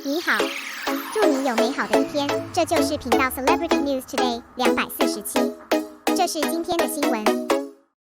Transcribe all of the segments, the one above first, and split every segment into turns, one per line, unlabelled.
你好，祝你有美好的一天。这就是频道 Celebrity News Today 247。这是今天的新闻。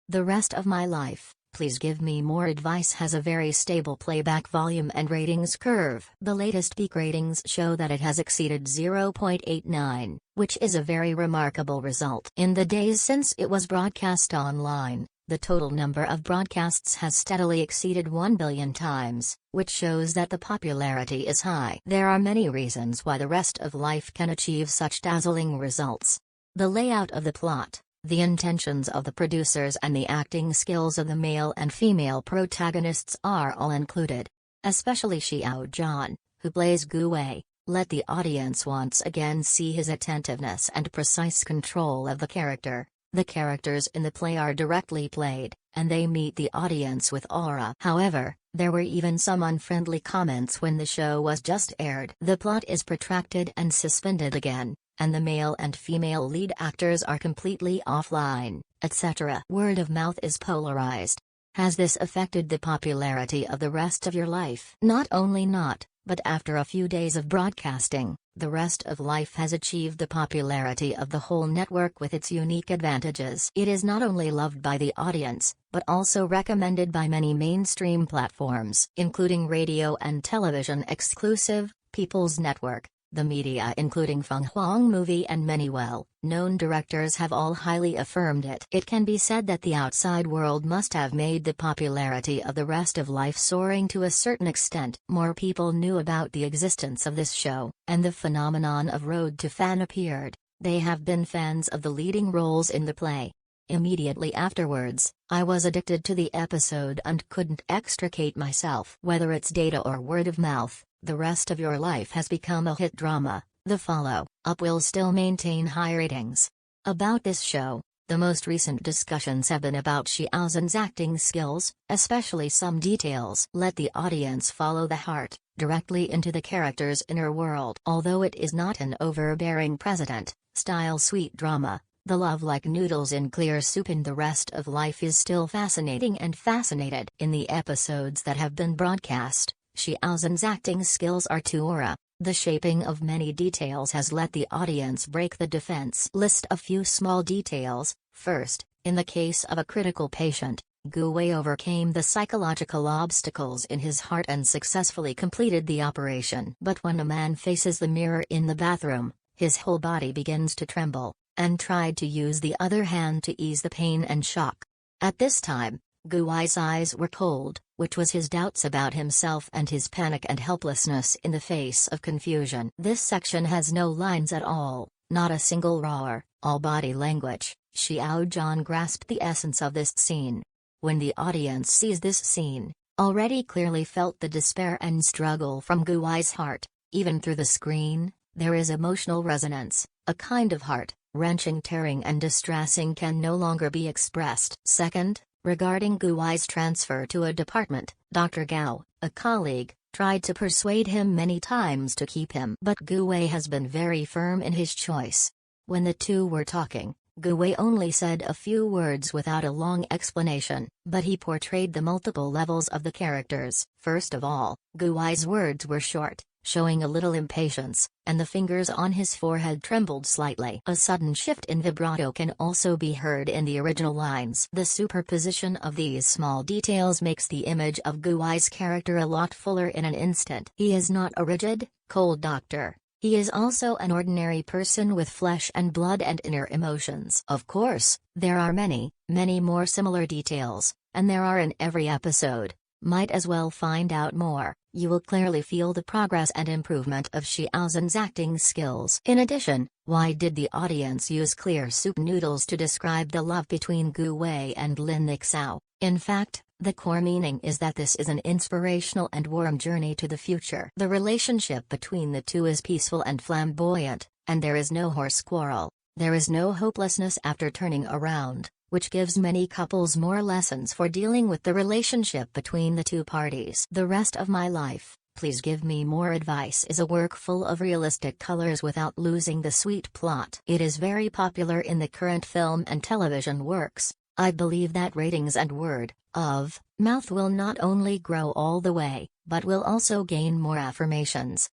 The rest of my life, please give me more advice has a very stable playback volume and ratings curve. The latest peak ratings show that it has exceeded 0.89, which is a very remarkable result. In the days since it was broadcast online, the total number of broadcasts has steadily exceeded 1 billion times, which shows that the popularity is high. There are many reasons why the rest of life can achieve such dazzling results. The layout of the plot, the intentions of the producers and the acting skills of the male and female protagonists are all included. Especially Xiao Zhan, who plays Gu Wei, let the audience once again see his attentiveness and precise control of the character. The characters in the play are directly played, and they meet the audience with aura. However, there were even some unfriendly comments when the show was just aired. The plot is protracted and suspended again, and the male and female lead actors are completely offline, etc. Word of mouth is polarized. Has this affected the popularity of the rest of your life? Not only not, but after a few days of broadcasting, the rest of life has achieved the popularity of the whole network with its unique advantages. It is not only loved by the audience, but also recommended by many mainstream platforms, including radio and television exclusive, People's Network. The media including Feng Huang Movie and many well-known directors have all highly affirmed it. It can be said that the outside world must have made the popularity of the rest of life soaring to a certain extent. More people knew about the existence of this show, and the phenomenon of Road to Fan appeared. They have been fans of the leading roles in the play. Immediately afterwards, I was addicted to the episode and couldn't extricate myself. Whether it's data or word of mouth, the rest of your life has become a hit drama. The follow-up will still maintain high ratings. About this show, the most recent discussions have been about Xiao Zhan's acting skills, especially some details. Let the audience follow the heart, directly into the character's inner world. Although it is not an overbearing president-style sweet drama, the love like noodles in clear soup in the rest of life is still fascinating and fascinated. In the episodes that have been broadcast, Xiao Zhan's acting skills are to aura. The shaping of many details has let the audience break the defense. List a few small details. First, in the case of a critical patient, Gu Wei overcame the psychological obstacles in his heart and successfully completed the operation. But when a man faces the mirror in the bathroom, his whole body begins to tremble, and tried to use the other hand to ease the pain and shock. At this time, Gu Wei's eyes were cold, which was his doubts about himself and his panic and helplessness in the face of confusion. This section has no lines at all, not a single roar, all body language. Xiao Zhan grasped the essence of this scene. When the audience sees this scene, already clearly felt the despair and struggle from Gu Wei's heart. Even through the screen, there is emotional resonance, a kind of heart-wrenching tearing and distressing can no longer be expressed. Second, regarding Gu Wei's transfer to a department, Dr. Gao, a colleague, tried to persuade him many times to keep him. But Gu Wei has been very firm in his choice. When the two were talking, Gu Wei only said a few words without a long explanation, but he portrayed the multiple levels of the characters. First of all, Gu Wei's words were short, showing a little impatience, and the fingers on his forehead trembled slightly. A sudden shift in vibrato can also be heard in the original lines. The superposition of these small details makes the image of Gu Wei's character a lot fuller in an instant. He is not a rigid, cold doctor. He is also an ordinary person with flesh and blood and inner emotions. Of course, there are many, many more similar details, and there are in every episode. Might as well find out more. You will clearly feel the progress and improvement of Xiao Zhan's acting skills. In addition, why did the audience use clear soup noodles to describe the love between Gu Wei and Lin Nixao? In fact, the core meaning is that this is an inspirational and warm journey to the future. The relationship between the two is peaceful and flamboyant, and there is no horse quarrel. There is no hopelessness after turning around, which gives many couples more lessons for dealing with the relationship between the two parties. The rest of my life, please give me more advice is a work full of realistic colors without losing the sweet plot. It is very popular in the current film and television works. I believe that ratings and word of mouth will not only grow all the way, but will also gain more affirmations.